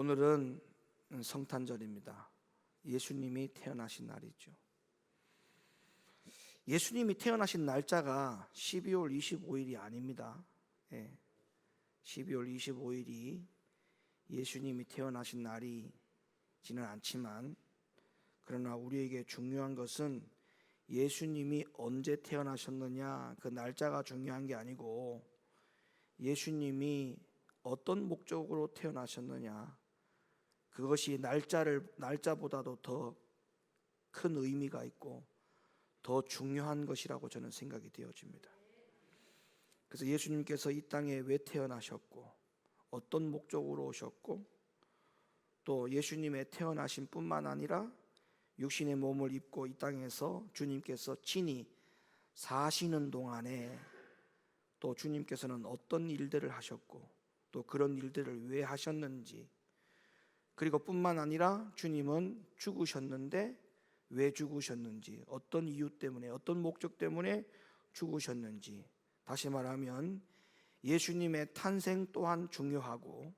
오늘은 성탄절입니다. 예수님이 태어나신 날이죠. 예수님이 태어나신 날짜가 12월 25일이 아닙니다. 12월 25일이 예수님이 태어나신 날이지는 않지만, 그러나 우리에게 중요한 것은 예수님이 언제 태어나셨느냐, 그 날짜가 중요한 게 아니고 예수님이 어떤 목적으로 태어나셨느냐, 그것이 날짜보다도 더 큰 의미가 있고 더 중요한 것이라고 저는 생각이 되어집니다. 그래서 예수님께서 이 땅에 왜 태어나셨고, 어떤 목적으로 오셨고, 또 예수님의 태어나심 뿐만 아니라 육신의 몸을 입고 이 땅에서 주님께서 친히 사시는 동안에 또 주님께서는 어떤 일들을 하셨고, 또 그런 일들을 왜 하셨는지, 그리고 뿐만 아니라 주님은 죽으셨는데 왜 죽으셨는지, 어떤 이유 때문에, 어떤 목적 때문에 죽으셨는지, 다시 말하면 예수님의 탄생 또한 중요하고,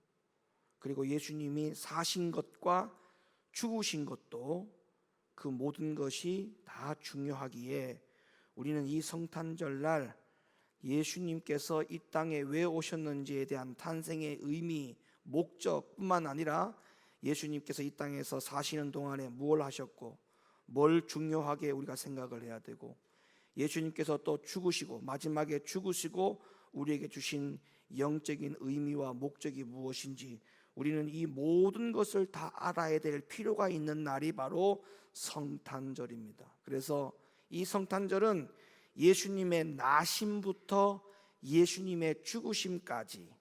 그리고 예수님이 사신 것과 죽으신 것도, 그 모든 것이 다 중요하기에 우리는 이 성탄절날 예수님께서 이 땅에 왜 오셨는지에 대한 탄생의 의미, 목적뿐만 아니라 예수님께서 이 땅에서 사시는 동안에 무엇을 하셨고 뭘 중요하게 우리가 생각을 해야 되고, 예수님께서 또 죽으시고 마지막에 죽으시고 우리에게 주신 영적인 의미와 목적이 무엇인지, 우리는 이 모든 것을 다 알아야 될 필요가 있는 날이 바로 성탄절입니다. 그래서 이 성탄절은 예수님의 나심부터 예수님의 죽으심까지,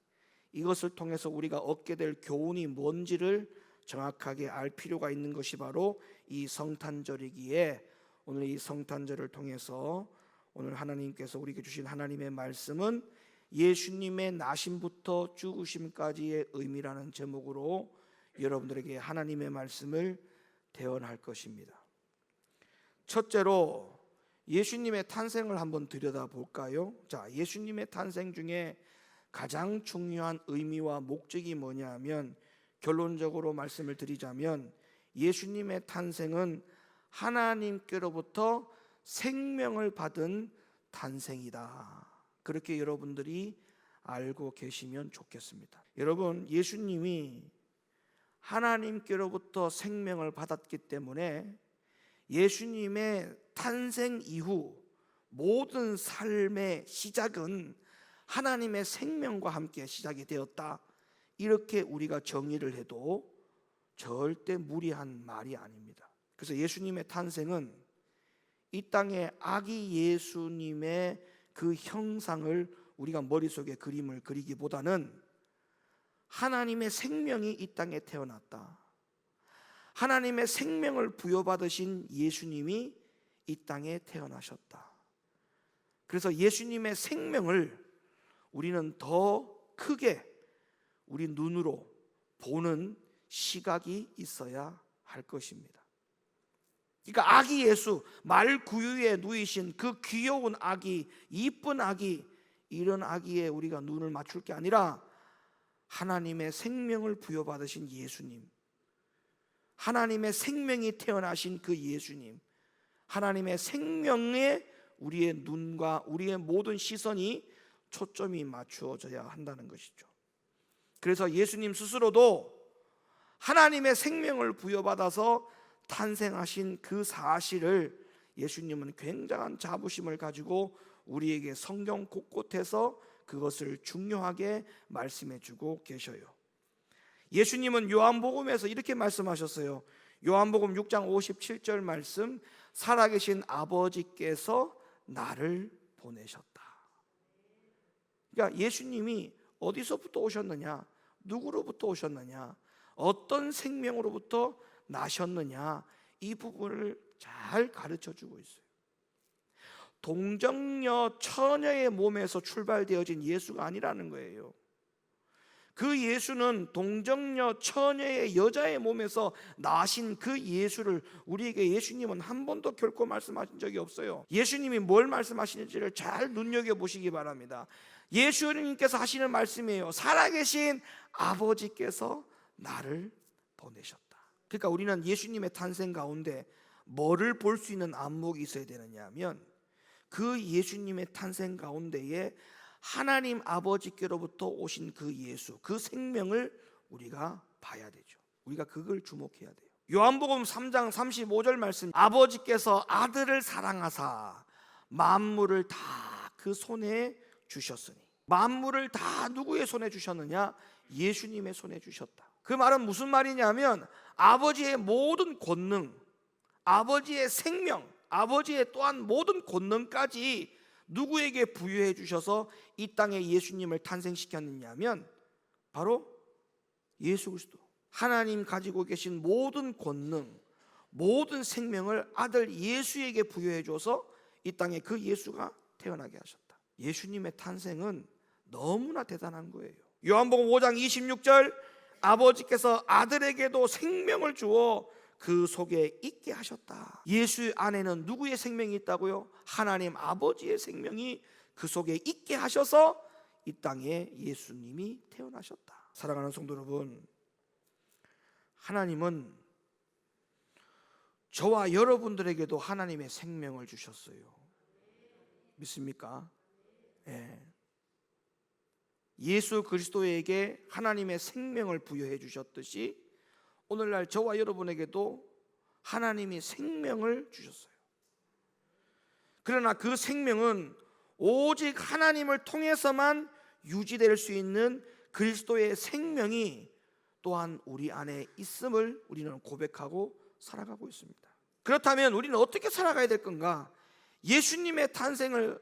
이것을 통해서 우리가 얻게 될 교훈이 뭔지를 정확하게 알 필요가 있는 것이 바로 이 성탄절이기에, 오늘 이 성탄절을 통해서 오늘 하나님께서 우리에게 주신 하나님의 말씀은 예수님의 나심부터 죽으심까지의 의미라는 제목으로 여러분들에게 하나님의 말씀을 대언할 것입니다. 첫째로 예수님의 탄생을 한번 들여다볼까요? 자, 예수님의 탄생 중에 가장 중요한 의미와 목적이 뭐냐 하면, 결론적으로 말씀을 드리자면 예수님의 탄생은 하나님께로부터 생명을 받은 탄생이다. 그렇게 여러분들이 알고 계시면 좋겠습니다. 여러분, 예수님이 하나님께로부터 생명을 받았기 때문에 예수님의 탄생 이후 모든 삶의 시작은 하나님의 생명과 함께 시작이 되었다, 이렇게 우리가 정의를 해도 절대 무리한 말이 아닙니다. 그래서 예수님의 탄생은 이 땅에 아기 예수님의 그 형상을 우리가 머릿속에 그림을 그리기보다는 하나님의 생명이 이 땅에 태어났다, 하나님의 생명을 부여받으신 예수님이 이 땅에 태어나셨다. 그래서 예수님의 생명을 우리는 더 크게 우리 눈으로 보는 시각이 있어야 할 것입니다. 그러니까 아기 예수, 말 구유에 누이신 그 귀여운 아기, 이쁜 아기, 이런 아기에 우리가 눈을 맞출 게 아니라 하나님의 생명을 부여받으신 예수님, 하나님의 생명이 태어나신 그 예수님, 하나님의 생명에 우리의 눈과 우리의 모든 시선이 초점이 맞추어져야 한다는 것이죠. 그래서 예수님 스스로도 하나님의 생명을 부여받아서 탄생하신 그 사실을 예수님은 굉장한 자부심을 가지고 우리에게 성경 곳곳에서 그것을 중요하게 말씀해 주고 계셔요. 예수님은 요한복음에서 이렇게 말씀하셨어요. 요한복음 6장 57절 말씀, 살아계신 아버지께서 나를 보내셨다. 그러니까 예수님이 어디서부터 오셨느냐, 누구로부터 오셨느냐, 어떤 생명으로부터 나셨느냐, 이 부분을 잘 가르쳐 주고 있어요. 동정녀 처녀의 몸에서 출발되어진 예수가 아니라는 거예요. 그 예수는 동정녀 처녀의 여자의 몸에서 나신 그 예수를 우리에게 예수님은 한 번도 결코 말씀하신 적이 없어요. 예수님이 뭘 말씀하시는지를 잘 눈여겨보시기 바랍니다. 예수님께서 하시는 말씀이에요. 살아계신 아버지께서 나를 보내셨다. 그러니까 우리는 예수님의 탄생 가운데 뭐를 볼 수 있는 안목이 있어야 되느냐 하면 그 예수님의 탄생 가운데에 하나님 아버지께로부터 오신 그 예수, 그 생명을 우리가 봐야 되죠. 우리가 그걸 주목해야 돼요. 요한복음 3장 35절 말씀, 아버지께서 아들을 사랑하사 만물을 다 그 손에 주셨으니, 만물을 다 누구의 손에 주셨느냐? 예수님의 손에 주셨다. 그 말은 무슨 말이냐면 아버지의 모든 권능, 아버지의 생명, 아버지의 또한 모든 권능까지 누구에게 부여해 주셔서 이 땅에 예수님을 탄생시켰느냐면 바로 예수 그리스도, 하나님 가지고 계신 모든 권능, 모든 생명을 아들 예수에게 부여해 줘서 이 땅에 그 예수가 태어나게 하셨다. 예수님의 탄생은 너무나 대단한 거예요. 요한복음 5장 26절, 아버지께서 아들에게도 생명을 주어 그 속에 있게 하셨다. 예수 안에는 누구의 생명이 있다고요? 하나님 아버지의 생명이 그 속에 있게 하셔서 이 땅에 예수님이 태어나셨다. 사랑하는 성도 여러분, 하나님은 저와 여러분들에게도 하나님의 생명을 주셨어요. 믿습니까? 예. 예수 그리스도에게 하나님의 생명을 부여해 주셨듯이 오늘날 저와 여러분에게도 하나님이 생명을 주셨어요. 그러나 그 생명은 오직 하나님을 통해서만 유지될 수 있는 그리스도의 생명이 또한 우리 안에 있음을 우리는 고백하고 살아가고 있습니다. 그렇다면 우리는 어떻게 살아가야 될 건가? 예수님의 탄생을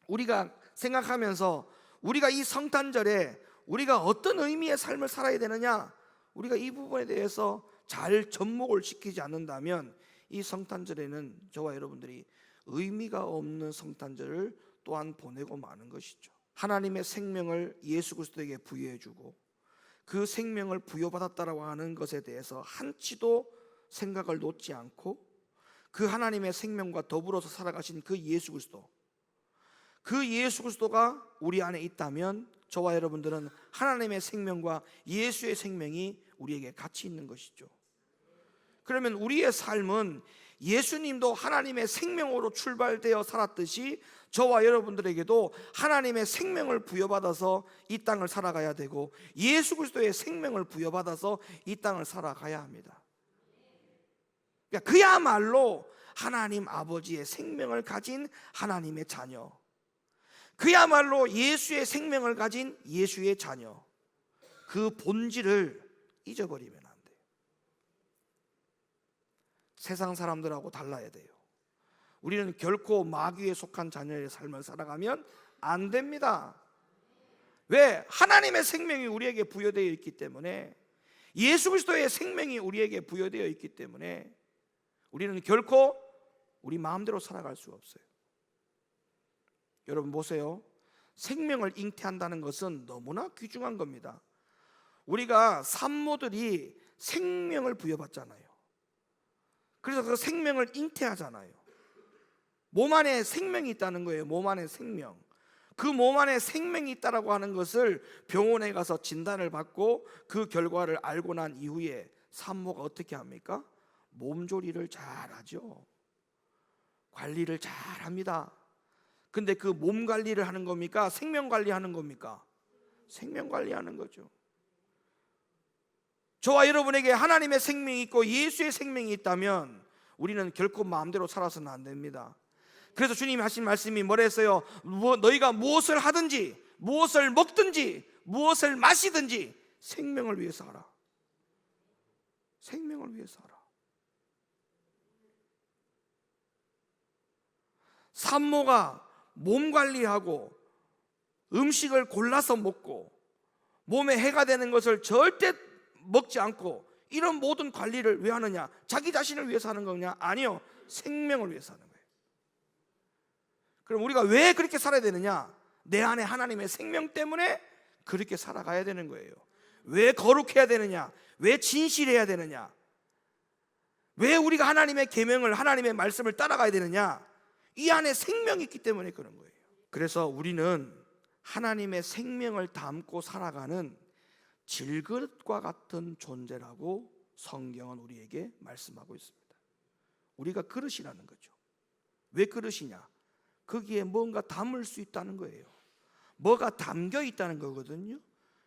우리가 생각하면서 우리가 이 성탄절에 우리가 어떤 의미의 삶을 살아야 되느냐, 우리가 이 부분에 대해서 잘 접목을 시키지 않는다면 이 성탄절에는 저와 여러분들이 의미가 없는 성탄절을 또한 보내고 마는 것이죠. 하나님의 생명을 예수 그리스도에게 부여해 주고 그 생명을 부여받았다라고 하는 것에 대해서 한치도 생각을 놓지 않고 그 하나님의 생명과 더불어서 살아가신 그 예수 그리스도, 그 예수 그리스도가 우리 안에 있다면 저와 여러분들은 하나님의 생명과 예수의 생명이 우리에게 같이 있는 것이죠. 그러면 우리의 삶은 예수님도 하나님의 생명으로 출발되어 살았듯이 저와 여러분들에게도 하나님의 생명을 부여받아서 이 땅을 살아가야 되고 예수 그리스도의 생명을 부여받아서 이 땅을 살아가야 합니다. 그러니까 그야말로 하나님 아버지의 생명을 가진 하나님의 자녀, 그야말로 예수의 생명을 가진 예수의 자녀, 그 본질을 잊어버리면 안 돼요. 세상 사람들하고 달라야 돼요. 우리는 결코 마귀에 속한 자녀의 삶을 살아가면 안 됩니다. 왜? 하나님의 생명이 우리에게 부여되어 있기 때문에, 예수 그리스도의 생명이 우리에게 부여되어 있기 때문에 우리는 결코 우리 마음대로 살아갈 수가 없어요. 여러분 보세요. 생명을 잉태한다는 것은 너무나 귀중한 겁니다. 우리가 산모들이 생명을 부여받잖아요. 그래서 그 생명을 잉태하잖아요. 몸 안에 생명이 있다는 거예요. 몸 안에 생명. 그 몸 안에 생명이 있다라고 하는 것을 병원에 가서 진단을 받고 그 결과를 알고 난 이후에 산모가 어떻게 합니까? 몸조리를 잘하죠. 관리를 잘합니다. 근데 그 몸 관리를 하는 겁니까? 생명 관리하는 겁니까? 생명 관리하는 거죠. 저와 여러분에게 하나님의 생명이 있고 예수의 생명이 있다면 우리는 결코 마음대로 살아서는 안 됩니다. 그래서 주님이 하신 말씀이 뭐라 했어요? 너희가 무엇을 하든지, 무엇을 먹든지, 무엇을 마시든지 생명을 위해서 하라. 생명을 위해서 하라. 산모가 몸 관리하고 음식을 골라서 먹고 몸에 해가 되는 것을 절대 먹지 않고 이런 모든 관리를 왜 하느냐? 자기 자신을 위해서 하는 거냐? 아니요, 생명을 위해서 하는 거예요. 그럼 우리가 왜 그렇게 살아야 되느냐? 내 안에 하나님의 생명 때문에 그렇게 살아가야 되는 거예요. 왜 거룩해야 되느냐? 왜 진실해야 되느냐? 왜 우리가 하나님의 계명을, 하나님의 말씀을 따라가야 되느냐? 이 안에 생명이 있기 때문에 그런 거예요. 그래서 우리는 하나님의 생명을 담고 살아가는 질그릇과 같은 존재라고 성경은 우리에게 말씀하고 있습니다. 우리가 그릇이라는 거죠. 왜 그릇이냐? 거기에 뭔가 담을 수 있다는 거예요. 뭐가 담겨 있다는 거거든요.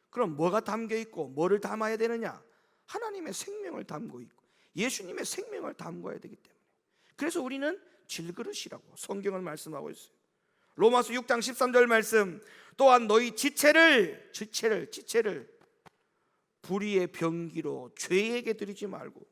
그럼 뭐가 담겨 있고 뭐를 담아야 되느냐? 하나님의 생명을 담고 있고 예수님의 생명을 담궈야 되기 때문에, 그래서 우리는 질그릇이라고 성경은 말씀하고 있어요. 로마서 6장 13절 말씀, 또한 너희 지체를 불의의 병기로 죄에게 드리지 말고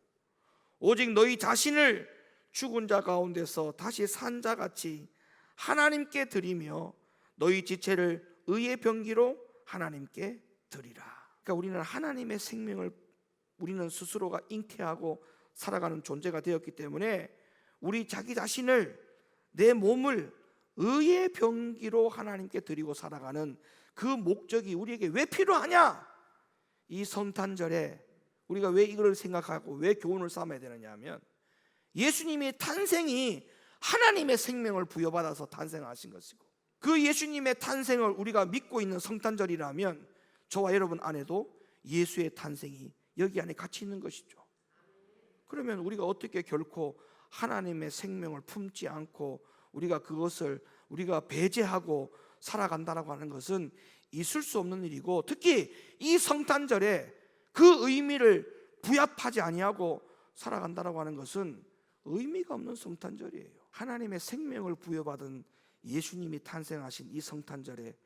오직 너희 자신을 죽은 자 가운데서 다시 산 자같이 하나님께 드리며 너희 지체를 의의 병기로 하나님께 드리라. 그러니까 우리는 하나님의 생명을 우리는 스스로가 잉태하고 살아가는 존재가 되었기 때문에 우리 자기 자신을, 내 몸을 의의 병기로 하나님께 드리고 살아가는 그 목적이 우리에게 왜 필요하냐? 이 성탄절에 우리가 왜 이걸 생각하고 왜 교훈을 삼아야 되느냐 하면, 예수님의 탄생이 하나님의 생명을 부여받아서 탄생하신 것이고, 그 예수님의 탄생을 우리가 믿고 있는 성탄절이라면 저와 여러분 안에도 예수의 탄생이 여기 안에 같이 있는 것이죠. 그러면 우리가 어떻게 결코 하나님의 생명을 품지 않고 우리가 그것을 우리가 배제하고 살아간다라고 하는 것은 있을 수 없는 일이고, 특히 이 성탄절에 그 의미를 부합하지 아니하고 살아간다라고 하는 것은 의미가 없는 성탄절이에요. 하나님의 생명을 부여받은 예수님이 탄생하신 이 성탄절에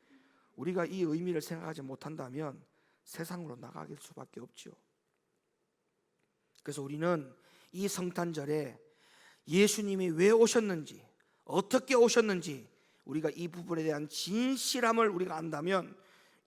우리가 이 의미를 생각하지 못한다면 세상으로 나가길 수밖에 없죠. 그래서 우리는 이 성탄절에 예수님이 왜 오셨는지, 어떻게 오셨는지 우리가 이 부분에 대한 진실함을 우리가 안다면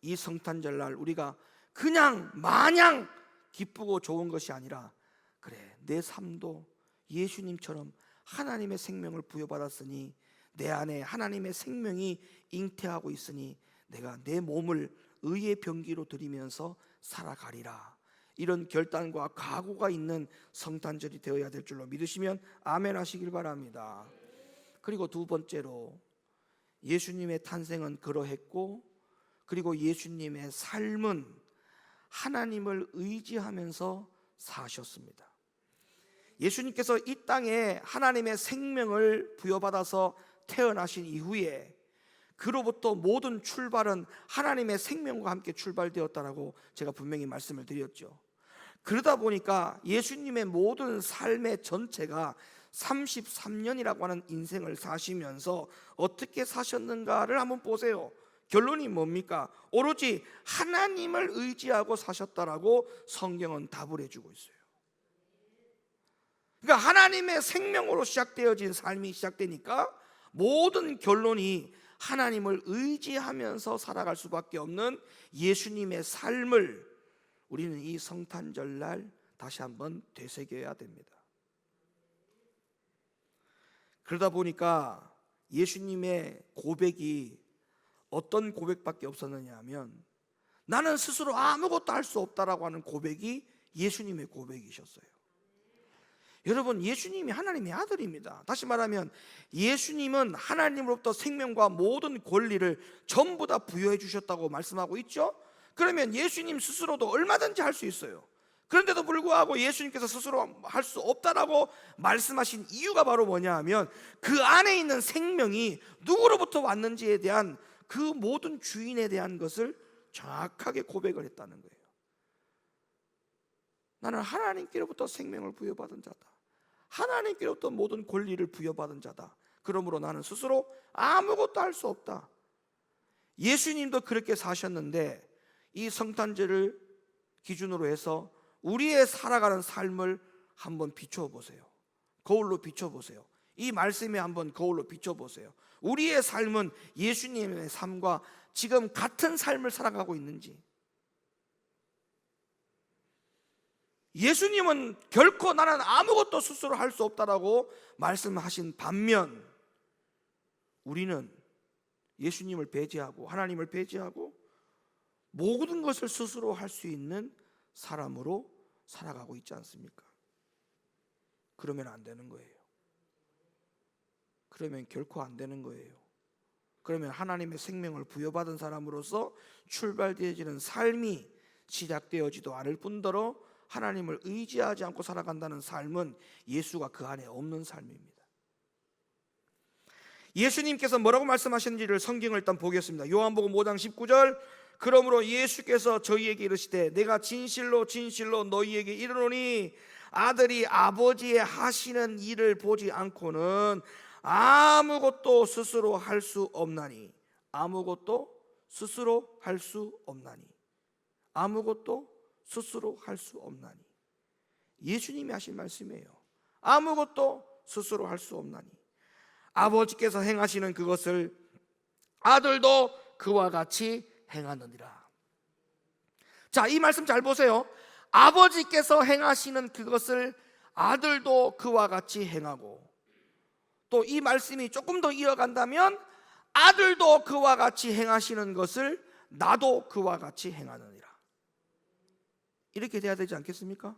이 성탄절날 우리가 그냥 마냥 기쁘고 좋은 것이 아니라, 그래, 내 삶도 예수님처럼 하나님의 생명을 부여받았으니 내 안에 하나님의 생명이 잉태하고 있으니 내가 내 몸을 의의 병기로 드리면서 살아가리라, 이런 결단과 각오가 있는 성탄절이 되어야 될 줄로 믿으시면 아멘 하시길 바랍니다. 그리고 두 번째로, 예수님의 탄생은 그러했고, 그리고 예수님의 삶은 하나님을 의지하면서 사셨습니다. 예수님께서 이 땅에 하나님의 생명을 부여받아서 태어나신 이후에 그로부터 모든 출발은 하나님의 생명과 함께 출발되었다라고 제가 분명히 말씀을 드렸죠. 그러다 보니까 예수님의 모든 삶의 전체가 33년이라고 하는 인생을 사시면서 어떻게 사셨는가를 한번 보세요. 결론이 뭡니까? 오로지 하나님을 의지하고 사셨다라고 성경은 답을 해주고 있어요. 그러니까 하나님의 생명으로 시작되어진 삶이 시작되니까 모든 결론이 하나님을 의지하면서 살아갈 수밖에 없는 예수님의 삶을 우리는 이 성탄절날 다시 한번 되새겨야 됩니다. 그러다 보니까 예수님의 고백이 어떤 고백밖에 없었느냐 하면, 나는 스스로 아무것도 할 수 없다라고 하는 고백이 예수님의 고백이셨어요. 여러분, 예수님이 하나님의 아들입니다. 다시 말하면 예수님은 하나님으로부터 생명과 모든 권리를 전부 다 부여해 주셨다고 말씀하고 있죠. 그러면 예수님 스스로도 얼마든지 할 수 있어요. 그런데도 불구하고 예수님께서 스스로 할 수 없다라고 말씀하신 이유가 바로 뭐냐 하면, 그 안에 있는 생명이 누구로부터 왔는지에 대한 그 모든 주인에 대한 것을 정확하게 고백을 했다는 거예요. 나는 하나님께로부터 생명을 부여받은 자다. 하나님께로부터 모든 권리를 부여받은 자다. 그러므로 나는 스스로 아무것도 할 수 없다. 예수님도 그렇게 사셨는데 이 성탄절을 기준으로 해서 우리의 살아가는 삶을 한번 비춰보세요. 거울로 비춰보세요. 이 말씀에 한번 거울로 비춰보세요. 우리의 삶은 예수님의 삶과 지금 같은 삶을 살아가고 있는지. 예수님은 결코 나는 아무것도 스스로 할 수 없다라고 말씀하신 반면, 우리는 예수님을 배제하고 하나님을 배제하고 모든 것을 스스로 할 수 있는 사람으로 살아가고 있지 않습니까? 그러면 안 되는 거예요. 그러면 결코 안 되는 거예요. 그러면 하나님의 생명을 부여받은 사람으로서 출발되어지는 삶이 시작되어지도 않을 뿐더러 하나님을 의지하지 않고 살아간다는 삶은 예수가 그 안에 없는 삶입니다. 예수님께서 뭐라고 말씀하셨는지를 성경을 일단 보겠습니다. 요한복음 5장 19절, 그러므로 예수께서 저희에게 이르시되 내가 진실로 진실로 너희에게 이르노니 아들이 아버지의 하시는 일을 보지 않고는 아무것도 스스로 할 수 없나니, 아무것도 스스로 할 수 없나니, 아무것도 스스로 할 수 없나니. 예수님이 하신 말씀이에요. 아무것도 스스로 할 수 없나니 아버지께서 행하시는 그것을 아들도 그와 같이 행하느니라. 자, 이 말씀 잘 보세요. 아버지께서 행하시는 그것을 아들도 그와 같이 행하고, 또 이 말씀이 조금 더 이어간다면 아들도 그와 같이 행하시는 것을 나도 그와 같이 행하느니라. 이렇게 돼야 되지 않겠습니까?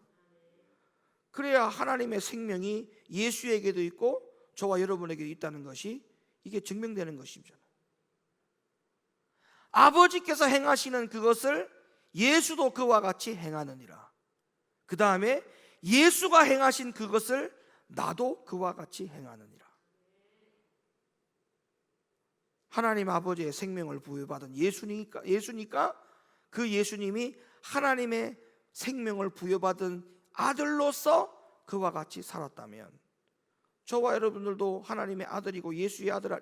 그래야 하나님의 생명이 예수에게도 있고 저와 여러분에게도 있다는 것이 이게 증명되는 것이죠. 아버지께서 행하시는 그것을 예수도 그와 같이 행하느니라. 그 다음에 예수가 행하신 그것을 나도 그와 같이 행하느니라. 하나님 아버지의 생명을 부여받은 예수니까 그 예수님이 하나님의 생명을 부여받은 아들로서 그와 같이 살았다면, 저와 여러분들도 하나님의 아들이고 예수의 아들,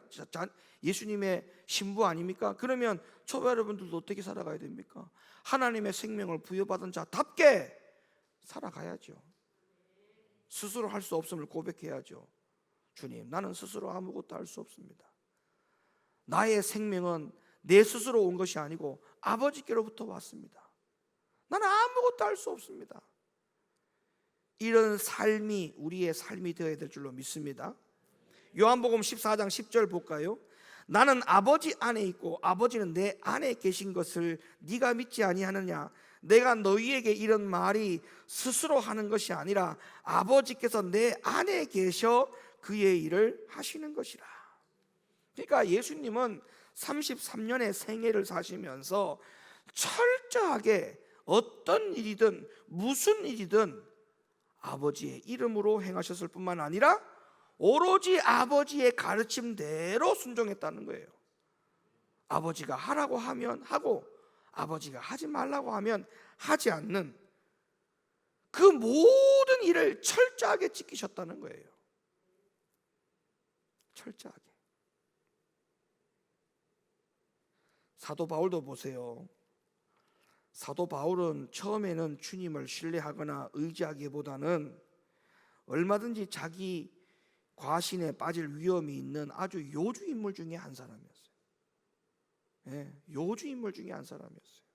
예수님의 신부 아닙니까? 그러면 저와 여러분들도 어떻게 살아가야 됩니까? 하나님의 생명을 부여받은 자답게 살아가야죠. 스스로 할 수 없음을 고백해야죠. 주님, 나는 스스로 아무것도 할 수 없습니다. 나의 생명은 내 스스로 온 것이 아니고 아버지께로부터 왔습니다. 나는 아무것도 할 수 없습니다. 이런 삶이 우리의 삶이 되어야 될 줄로 믿습니다. 요한복음 14장 10절 볼까요? 나는 아버지 안에 있고 아버지는 내 안에 계신 것을 네가 믿지 아니하느냐? 내가 너희에게 이런 말이 스스로 하는 것이 아니라 아버지께서 내 안에 계셔 그의 일을 하시는 것이라. 그러니까 예수님은 33년의 생애를 사시면서 철저하게 어떤 일이든 무슨 일이든 아버지의 이름으로 행하셨을 뿐만 아니라 오로지 아버지의 가르침대로 순종했다는 거예요. 아버지가 하라고 하면 하고 아버지가 하지 말라고 하면 하지 않는 그 모든 일을 철저하게 지키셨다는 거예요. 철저하게. 사도 바울도 보세요. 사도 바울은 처음에는 주님을 신뢰하거나 의지하기보다는 얼마든지 자기 과신에 빠질 위험이 있는 아주 요주 인물 중에 한 사람이었어요. 요주 인물 중에 한 사람이었어요.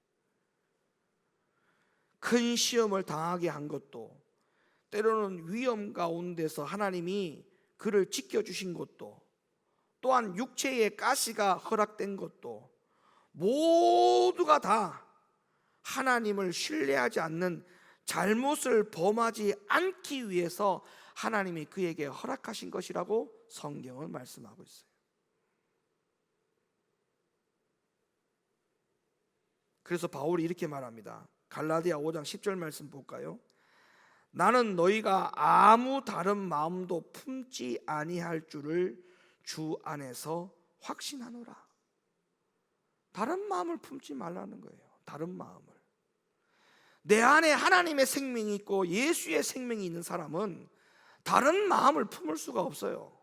큰 시험을 당하게 한 것도, 때로는 위험 가운데서 하나님이 그를 지켜주신 것도, 또한 육체의 가시가 허락된 것도 모두가 다 하나님을 신뢰하지 않는 잘못을 범하지 않기 위해서 하나님이 그에게 허락하신 것이라고 성경은 말씀하고 있어요. 그래서 바울이 이렇게 말합니다. 갈라디아 5장 10절 말씀 볼까요? 나는 너희가 아무 다른 마음도 품지 아니할 줄을 주 안에서 확신하노라. 다른 마음을 품지 말라는 거예요. 다른 마음을. 내 안에 하나님의 생명이 있고 예수의 생명이 있는 사람은 다른 마음을 품을 수가 없어요.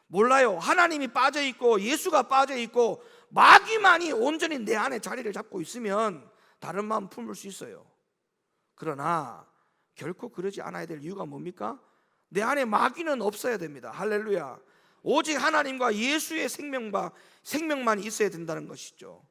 몰라요. 하나님이 빠져 있고 예수가 빠져 있고 마귀만이 온전히 내 안에 자리를 잡고 있으면 다른 마음 품을 수 있어요. 그러나 결코 그러지 않아야 될 이유가 뭡니까? 내 안에 마귀는 없어야 됩니다. 할렐루야. 오직 하나님과 예수의 생명만 있어야 된다는 것이죠.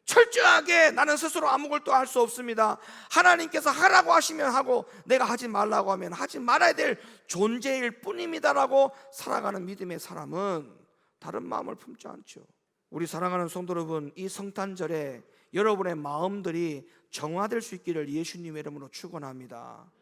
철저하게 나는 스스로 아무것도 할 수 없습니다. 하나님께서 하라고 하시면 하고 내가 하지 말라고 하면 하지 말아야 될 존재일 뿐입니다라고 살아가는 믿음의 사람은 다른 마음을 품지 않죠. 우리 사랑하는 성도 여러분, 이 성탄절에 여러분의 마음들이 정화될 수 있기를 예수님의 이름으로 축원합니다.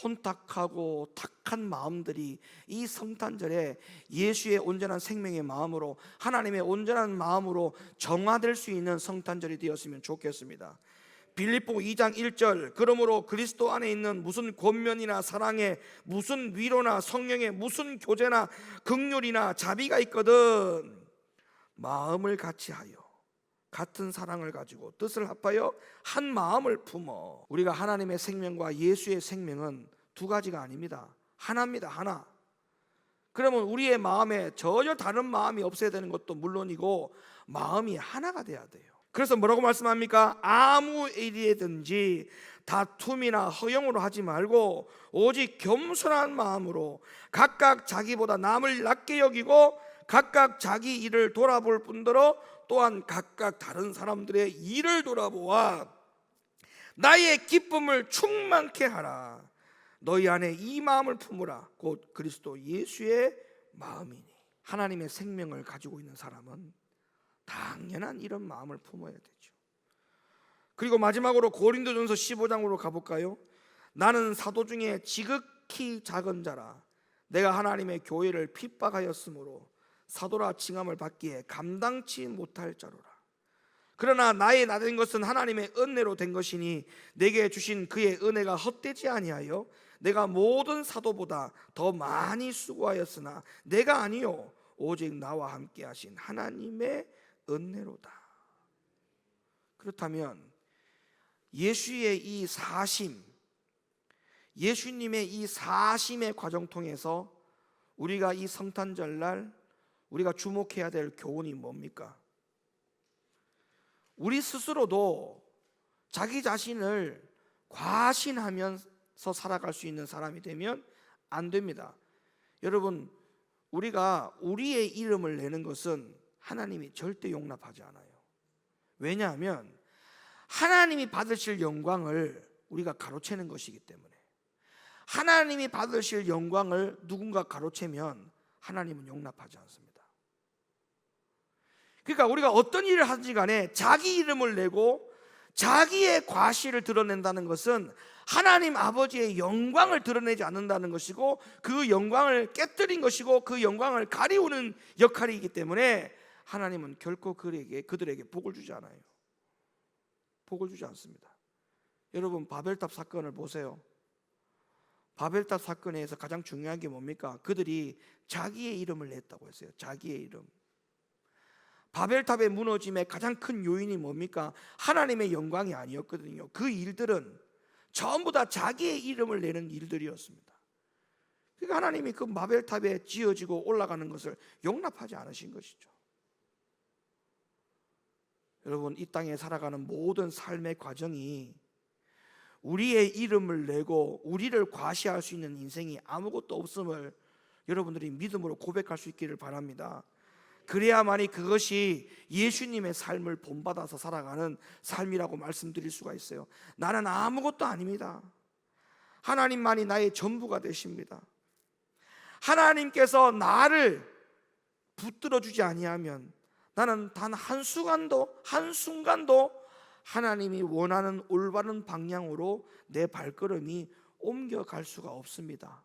혼탁하고 탁한 마음들이 이 성탄절에 예수의 온전한 생명의 마음으로, 하나님의 온전한 마음으로 정화될 수 있는 성탄절이 되었으면 좋겠습니다. 빌립보 2장 1절 그러므로 그리스도 안에 있는 무슨 권면이나 사랑에 무슨 위로나 성령에 무슨 교제나 긍휼이나 자비가 있거든 마음을 같이하여 같은 사랑을 가지고 뜻을 합하여 한 마음을 품어. 우리가 하나님의 생명과 예수의 생명은 두 가지가 아닙니다. 하나입니다. 하나. 그러면 우리의 마음에 전혀 다른 마음이 없어야 되는 것도 물론이고 마음이 하나가 돼야 돼요. 그래서 뭐라고 말씀합니까? 아무 일이든지 다툼이나 허영으로 하지 말고 오직 겸손한 마음으로 각각 자기보다 남을 낮게 여기고 각각 자기 일을 돌아볼 뿐더러 또한 각각 다른 사람들의 일을 돌아보아 나의 기쁨을 충만케 하라. 너희 안에 이 마음을 품으라. 곧 그리스도 예수의 마음이니. 하나님의 생명을 가지고 있는 사람은 당연한 이런 마음을 품어야 되죠. 그리고 마지막으로 고린도전서 15장으로 가볼까요? 나는 사도 중에 지극히 작은 자라. 내가 하나님의 교회를 핍박하였으므로 사도라 칭함을 받기에 감당치 못할 자로라. 그러나 나의 나된 것은 하나님의 은혜로 된 것이니 내게 주신 그의 은혜가 헛되지 아니하여 내가 모든 사도보다 더 많이 수고하였으나 내가 아니요 오직 나와 함께 하신 하나님의 은혜로다. 그렇다면 예수의 이 사심, 예수님의 이 사심의 과정 통해서 우리가 이 성탄절날 우리가 주목해야 될 교훈이 뭡니까? 우리 스스로도 자기 자신을 과신하면서 살아갈 수 있는 사람이 되면 안 됩니다. 여러분, 우리가 우리의 이름을 내는 것은 하나님이 절대 용납하지 않아요. 왜냐하면 하나님이 받으실 영광을 우리가 가로채는 것이기 때문에. 하나님이 받으실 영광을 누군가 가로채면 하나님은 용납하지 않습니다. 그러니까 우리가 어떤 일을 하든지 간에 자기 이름을 내고 자기의 과실을 드러낸다는 것은 하나님 아버지의 영광을 드러내지 않는다는 것이고 그 영광을 깨뜨린 것이고 그 영광을 가리우는 역할이기 때문에 하나님은 결코 그들에게 복을 주지 않아요. 복을 주지 않습니다. 여러분, 바벨탑 사건을 보세요. 바벨탑 사건에서 가장 중요한 게 뭡니까? 그들이 자기의 이름을 냈다고 했어요. 자기의 이름. 바벨탑의 무너짐의 가장 큰 요인이 뭡니까? 하나님의 영광이 아니었거든요. 그 일들은 전부 다 자기의 이름을 내는 일들이었습니다. 그러니까 하나님이 그 바벨탑에 지어지고 올라가는 것을 용납하지 않으신 것이죠. 여러분, 이 땅에 살아가는 모든 삶의 과정이 우리의 이름을 내고 우리를 과시할 수 있는 인생이 아무것도 없음을 여러분들이 믿음으로 고백할 수 있기를 바랍니다. 그래야만이 그것이 예수님의 삶을 본받아서 살아가는 삶이라고 말씀드릴 수가 있어요. 나는 아무것도 아닙니다. 하나님만이 나의 전부가 되십니다. 하나님께서 나를 붙들어 주지 아니하면 나는 단 한순간도 하나님이 원하는 올바른 방향으로 내 발걸음이 옮겨갈 수가 없습니다.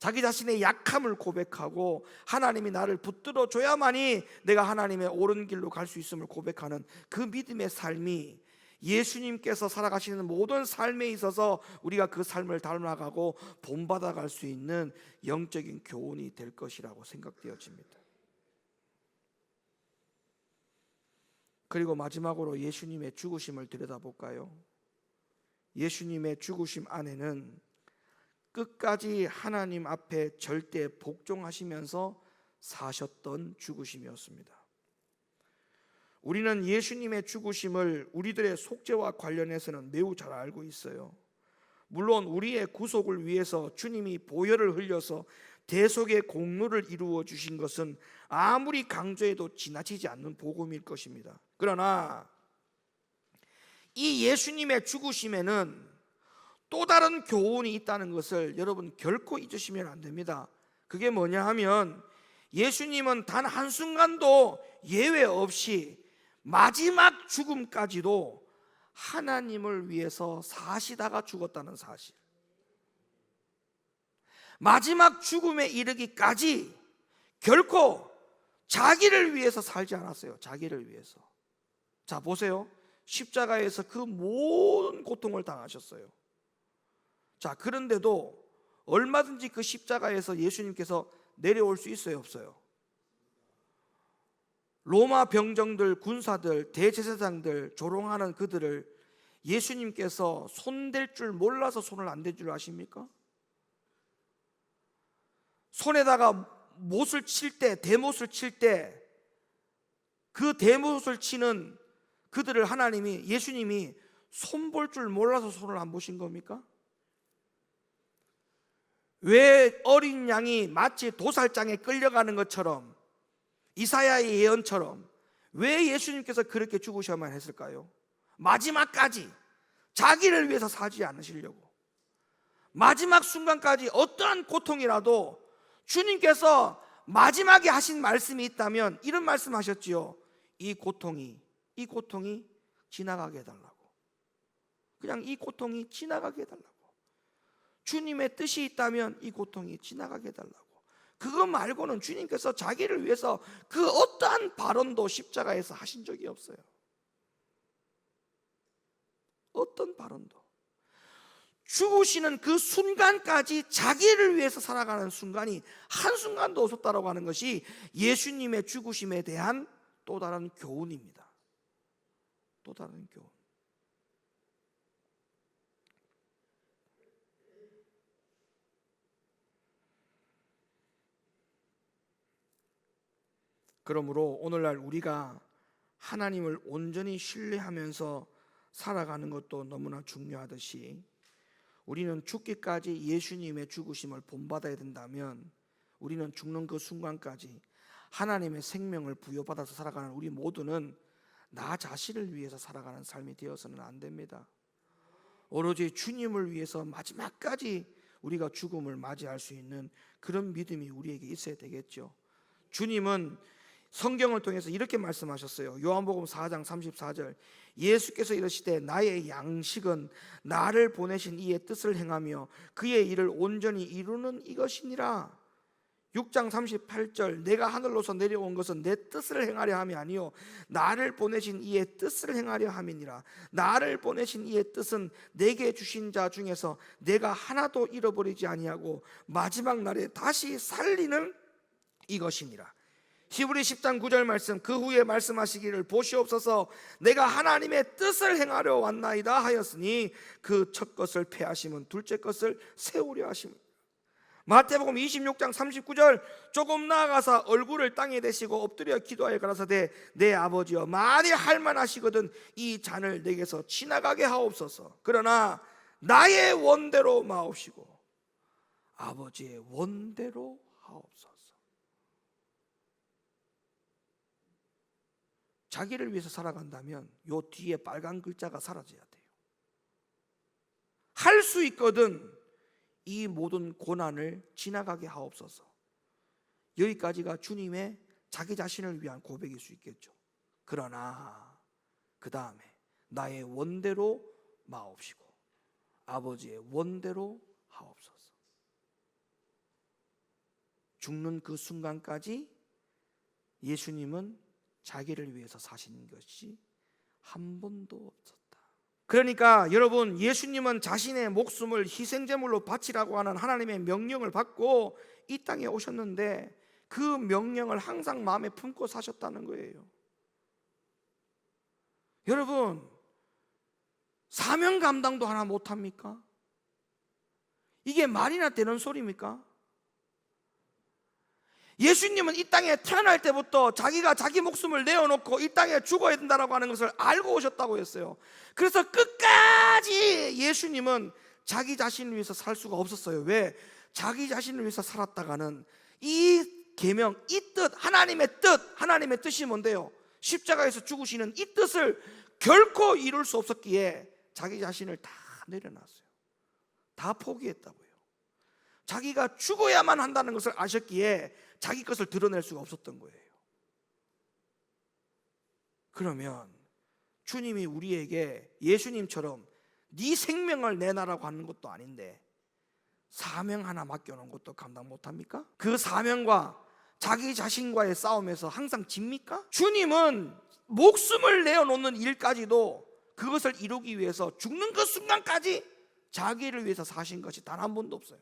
자기 자신의 약함을 고백하고 하나님이 나를 붙들어 줘야만이 내가 하나님의 옳은 길로 갈 수 있음을 고백하는 그 믿음의 삶이 예수님께서 살아가시는 모든 삶에 있어서 우리가 그 삶을 닮아가고 본받아 갈 수 있는 영적인 교훈이 될 것이라고 생각되어집니다. 그리고 마지막으로 예수님의 죽으심을 들여다볼까요? 예수님의 죽으심 안에는 끝까지 하나님 앞에 절대 복종하시면서 사셨던 죽으심이었습니다. 우리는 예수님의 죽으심을 우리들의 속죄와 관련해서는 매우 잘 알고 있어요. 물론 우리의 구속을 위해서 주님이 보혈을 흘려서 대속의 공로를 이루어 주신 것은 아무리 강조해도 지나치지 않는 복음일 것입니다. 그러나 이 예수님의 죽으심에는 또 다른 교훈이 있다는 것을 여러분 결코 잊으시면 안 됩니다. 그게 뭐냐 하면 예수님은 단 한순간도 예외 없이 마지막 죽음까지도 하나님을 위해서 사시다가 죽었다는 사실. 마지막 죽음에 이르기까지 결코 자기를 위해서 살지 않았어요. 자기를 위해서. 자, 보세요. 십자가에서 그 모든 고통을 당하셨어요. 자, 그런데도 얼마든지 그 십자가에서 예수님께서 내려올 수 있어요, 없어요? 로마 병정들, 군사들, 대제사장들, 조롱하는 그들을 예수님께서 손댈 줄 몰라서 손을 안 댈 줄 아십니까? 손에다가 못을 칠 때, 대못을 칠 때 그 대못을 치는 그들을 하나님이, 예수님이 손볼 줄 몰라서 손을 안 보신 겁니까? 왜 어린 양이 마치 도살장에 끌려가는 것처럼, 이사야의 예언처럼 왜 예수님께서 그렇게 죽으셔야만 했을까요? 마지막까지 자기를 위해서 사지 않으시려고, 마지막 순간까지 어떠한 고통이라도 주님께서 마지막에 하신 말씀이 있다면 이런 말씀 하셨지요. 이 고통이 지나가게 해달라고. 그냥 이 고통이 지나가게 해달라고. 주님의 뜻이 있다면 이 고통이 지나가게 해달라고. 그거 말고는 주님께서 자기를 위해서 그 어떠한 발언도 십자가에서 하신 적이 없어요. 어떤 발언도. 죽으시는 그 순간까지 자기를 위해서 살아가는 순간이 한순간도 없었다라고 하는 것이 예수님의 죽으심에 대한 또 다른 교훈입니다. 또 다른 교훈. 그러므로 오늘날 우리가 하나님을 온전히 신뢰하면서 살아가는 것도 너무나 중요하듯이, 우리는 죽기까지 예수님의 죽으심을 본받아야 된다면 우리는 죽는 그 순간까지 하나님의 생명을 부여받아서 살아가는 우리 모두는 나 자신을 위해서 살아가는 삶이 되어서는 안 됩니다. 오로지 주님을 위해서 마지막까지 우리가 죽음을 맞이할 수 있는 그런 믿음이 우리에게 있어야 되겠죠. 주님은 성경을 통해서 이렇게 말씀하셨어요. 요한복음 4장 34절, 예수께서 이르시되 나의 양식은 나를 보내신 이의 뜻을 행하며 그의 일을 온전히 이루는 이것이니라. 6장 38절, 내가 하늘로서 내려온 것은 내 뜻을 행하려 함이 아니요 나를 보내신 이의 뜻을 행하려 함이니라. 나를 보내신 이의 뜻은 내게 주신 자 중에서 내가 하나도 잃어버리지 아니하고 마지막 날에 다시 살리는 이것이니라. 히브리 10장 9절 말씀, 그 후에 말씀하시기를 보시옵소서 내가 하나님의 뜻을 행하려 왔나이다 하였으니 그 첫 것을 패하심은 둘째 것을 세우려 하심이다. 마태복음 26장 39절, 조금 나아가서 얼굴을 땅에 대시고 엎드려 기도하여 가라사대 내 아버지여 만일 할만하시거든 이 잔을 내게서 지나가게 하옵소서. 그러나 나의 원대로 마옵시고 아버지의 원대로 하옵소서. 자기를 위해서 살아간다면 요 뒤에 빨간 글자가 사라져야 돼요. 할 수 있거든 이 모든 고난을 지나가게 하옵소서. 여기까지가 주님의 자기 자신을 위한 고백일 수 있겠죠. 그러나 그 다음에 나의 원대로 마옵시고 아버지의 원대로 하옵소서. 죽는 그 순간까지 예수님은 자기를 위해서 사신 것이 한 번도 없었다. 그러니까 여러분, 예수님은 자신의 목숨을 희생제물로 바치라고 하는 하나님의 명령을 받고 이 땅에 오셨는데 그 명령을 항상 마음에 품고 사셨다는 거예요. 여러분, 사명 감당도 하나 못합니까? 이게 말이나 되는 소리입니까? 예수님은 이 땅에 태어날 때부터 자기가 자기 목숨을 내어놓고 이 땅에 죽어야 된다고 하는 것을 알고 오셨다고 했어요. 그래서 끝까지 예수님은 자기 자신을 위해서 살 수가 없었어요. 왜? 자기 자신을 위해서 살았다가는 이 계명, 이 뜻, 하나님의 뜻이 뭔데요? 십자가에서 죽으시는 이 뜻을 결코 이룰 수 없었기에 자기 자신을 다 내려놨어요. 다 포기했다고요. 자기가 죽어야만 한다는 것을 아셨기에 자기 것을 드러낼 수가 없었던 거예요. 그러면 주님이 우리에게 예수님처럼 네 생명을 내놔라고 하는 것도 아닌데 사명 하나 맡겨놓은 것도 감당 못합니까? 그 사명과 자기 자신과의 싸움에서 항상 집니까? 주님은 목숨을 내어놓는 일까지도 그것을 이루기 위해서 죽는 그 순간까지 자기를 위해서 사신 것이 단 한 번도 없어요.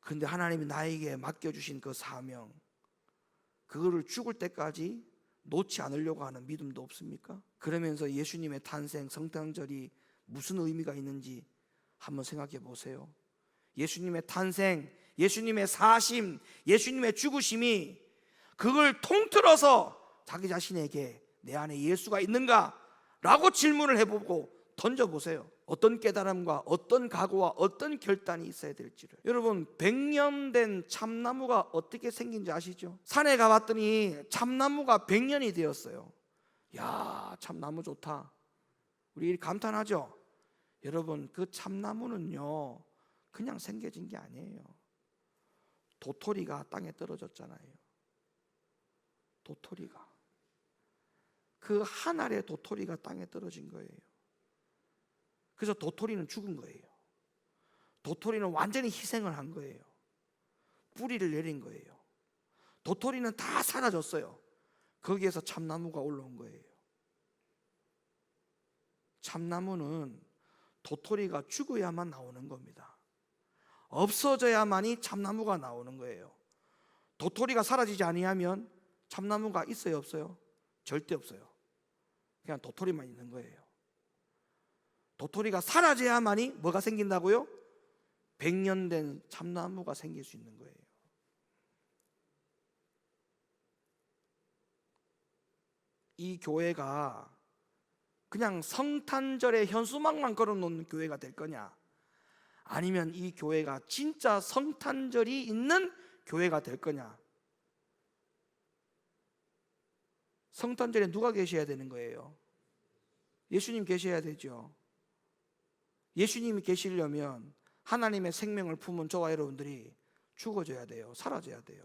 그런데 하나님이 나에게 맡겨주신 그 사명, 그거를 죽을 때까지 놓지 않으려고 하는 믿음도 없습니까? 그러면서 예수님의 탄생, 성탄절이 무슨 의미가 있는지 한번 생각해 보세요. 예수님의 탄생, 예수님의 사심, 예수님의 죽으심이 그걸 통틀어서 자기 자신에게 내 안에 예수가 있는가? 라고 질문을 해보고 던져보세요. 어떤 깨달음과 어떤 각오와 어떤 결단이 있어야 될지를. 여러분, 100년 된 참나무가 어떻게 생긴지 아시죠? 산에 가봤더니 참나무가 100년이 되었어요. 야, 참나무 좋다. 우리 감탄하죠? 여러분, 그 참나무는요 그냥 생겨진 게 아니에요. 도토리가 땅에 떨어졌잖아요. 도토리가, 그 한 알의 도토리가 땅에 떨어진 거예요. 그래서 도토리는 죽은 거예요. 도토리는 완전히 희생을 한 거예요. 뿌리를 내린 거예요. 도토리는 다 사라졌어요. 거기에서 참나무가 올라온 거예요. 참나무는 도토리가 죽어야만 나오는 겁니다. 없어져야만이 참나무가 나오는 거예요. 도토리가 사라지지 아니하면 참나무가 있어요, 없어요? 절대 없어요. 그냥 도토리만 있는 거예요. 도토리가 사라져야만이 뭐가 생긴다고요? 100년 된 참나무가 생길 수 있는 거예요. 이 교회가 그냥 성탄절에 현수막만 걸어놓는 교회가 될 거냐, 아니면 이 교회가 진짜 성탄절이 있는 교회가 될 거냐. 성탄절에 누가 계셔야 되는 거예요? 예수님 계셔야 되죠. 예수님이 계시려면 하나님의 생명을 품은 저와 여러분들이 죽어져야 돼요. 사라져야 돼요.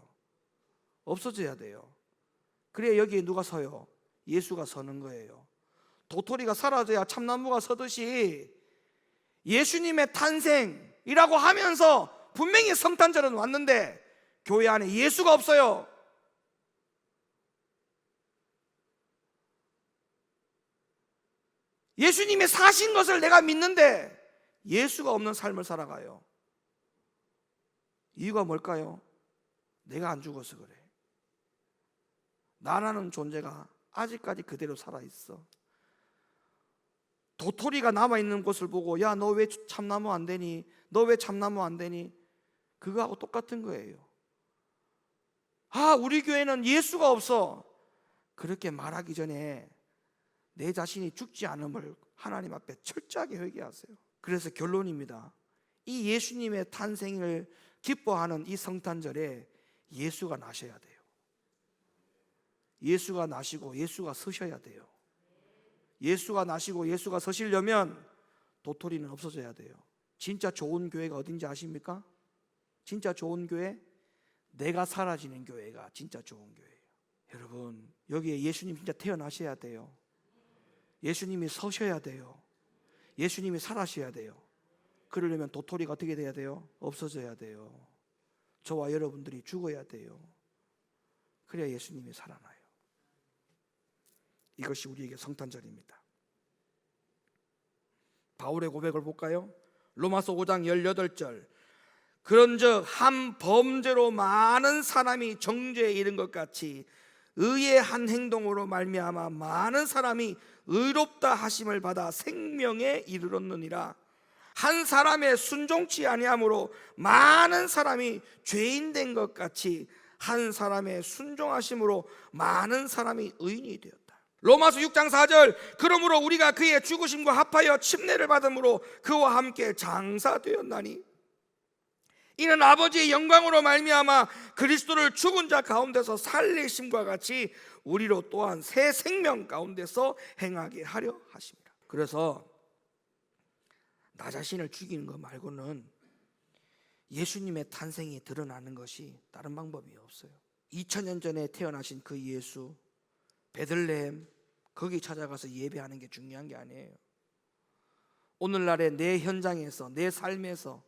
없어져야 돼요. 그래야 여기에 누가 서요? 예수가 서는 거예요. 도토리가 사라져야 참나무가 서듯이 예수님의 탄생이라고 하면서 분명히 성탄절은 왔는데 교회 안에 예수가 없어요. 예수님이 사신 것을 내가 믿는데 예수가 없는 삶을 살아가요. 이유가 뭘까요? 내가 안 죽어서 그래. 나라는 존재가 아직까지 그대로 살아있어. 도토리가 남아있는 것을 보고, 야, 너 왜 참나무 안 되니? 너 왜 참나무 안 되니? 그거하고 똑같은 거예요. 아, 우리 교회는 예수가 없어. 그렇게 말하기 전에 내 자신이 죽지 않음을 하나님 앞에 철저하게 회개하세요. 그래서 결론입니다. 이 예수님의 탄생을 기뻐하는 이 성탄절에 예수가 나셔야 돼요. 예수가 나시고 예수가 서셔야 돼요. 예수가 나시고 예수가 서시려면 도토리는 없어져야 돼요. 진짜 좋은 교회가 어딘지 아십니까? 진짜 좋은 교회, 내가 사라지는 교회가 진짜 좋은 교회예요. 여러분, 여기에 예수님 진짜 태어나셔야 돼요. 예수님이 서셔야 돼요. 예수님이 살아셔야 돼요. 그러려면 도토리가 어떻게 돼야 돼요? 없어져야 돼요. 저와 여러분들이 죽어야 돼요. 그래야 예수님이 살아나요. 이것이 우리에게 성탄절입니다. 바울의 고백을 볼까요? 로마서 5장 18절. 그런즉 한 범죄로 많은 사람이 정죄에 이른 것 같이 의의 한 행동으로 말미암아 많은 사람이 의롭다 하심을 받아 생명에 이르렀느니라. 한 사람의 순종치 아니함으로 많은 사람이 죄인 된 것 같이 한 사람의 순종하심으로 많은 사람이 의인이 되었다. 로마서 6장 4절. 그러므로 우리가 그의 죽으심과 합하여 침례를 받음으로 그와 함께 장사되었나니 이는 아버지의 영광으로 말미암아 그리스도를 죽은 자 가운데서 살리심과 같이 우리로 또한 새 생명 가운데서 행하게 하려 하십니다. 그래서 나 자신을 죽이는 것 말고는 예수님의 탄생이 드러나는 것이 다른 방법이 없어요. 2000년 전에 태어나신 그 예수, 베들레헴, 거기 찾아가서 예배하는 게 중요한 게 아니에요. 오늘날의 내 현장에서, 내 삶에서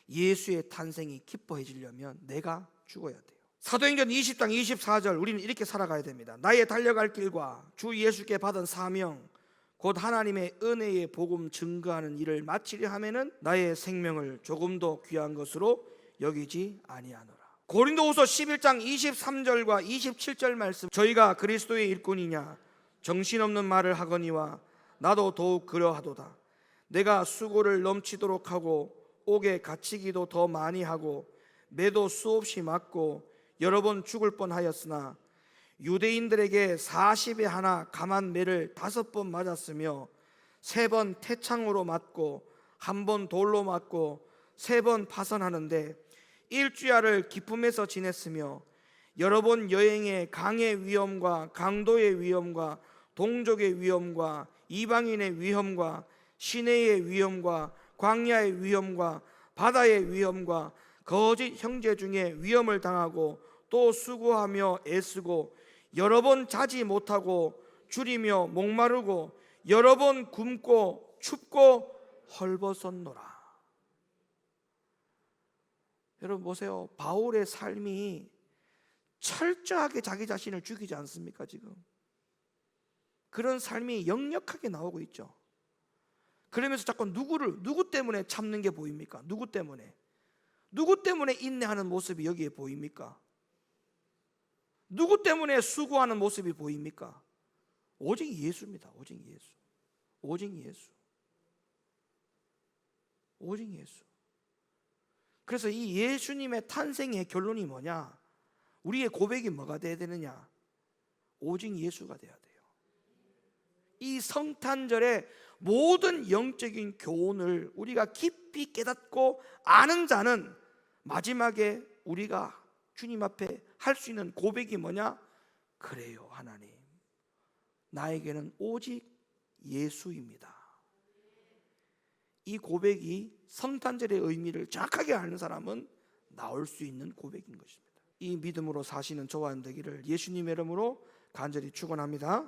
예수의 탄생이 기뻐해지려면 내가 죽어야 돼요. 사도행전 20장 24절 우리는 이렇게 살아가야 됩니다. 나의 달려갈 길과 주 예수께 받은 사명 곧 하나님의 은혜의 복음 증거하는 일을 마치려 하면은 나의 생명을 조금도 귀한 것으로 여기지 아니하노라. 고린도후서 11장 23절과 27절 말씀, 저희가 그리스도의 일꾼이냐 정신없는 말을 하거니와 나도 더욱 그러하도다. 내가 수고를 넘치도록 하고 옥에 갇히기도 더 많이 하고 매도 수없이 맞고 여러 번 죽을 뻔하였으나 유대인들에게 40에 하나 감한 매를 5번 맞았으며 3번 태창으로 맞고 1번 돌로 맞고 3번 파선하는데 일주야를 기쁨에서 지냈으며 여러 번 여행에 강의 위험과 강도의 위험과 동족의 위험과 이방인의 위험과 시내의 위험과 광야의 위험과 바다의 위험과 거짓 형제 중에 위험을 당하고 또 수고하며 애쓰고 여러 번 자지 못하고 줄이며 목마르고 여러 번 굶고 춥고 헐벗었노라. 여러분 보세요. 바울의 삶이 철저하게 자기 자신을 죽이지 않습니까? 지금 그런 삶이 역력하게 나오고 있죠. 그러면서 자꾸 누구 때문에 참는 게 보입니까? 누구 때문에 인내하는 모습이 여기에 보입니까? 누구 때문에 수고하는 모습이 보입니까? 오직 예수입니다. 오직 예수. 오직 예수. 오직 예수. 그래서 이 예수님의 탄생의 결론이 뭐냐? 우리의 고백이 뭐가 돼야 되느냐? 오직 예수가 돼야 돼요. 이 성탄절의 모든 영적인 교훈을 우리가 깊이 깨닫고 아는 자는 마지막에 우리가 주님 앞에 할 수 있는 고백이 뭐냐? 그래요, 하나님, 나에게는 오직 예수입니다. 이 고백이 성탄절의 의미를 정확하게 아는 사람은 나올 수 있는 고백인 것입니다. 이 믿음으로 사시는 저와 되기를 예수님의 이름으로 간절히 축원합니다.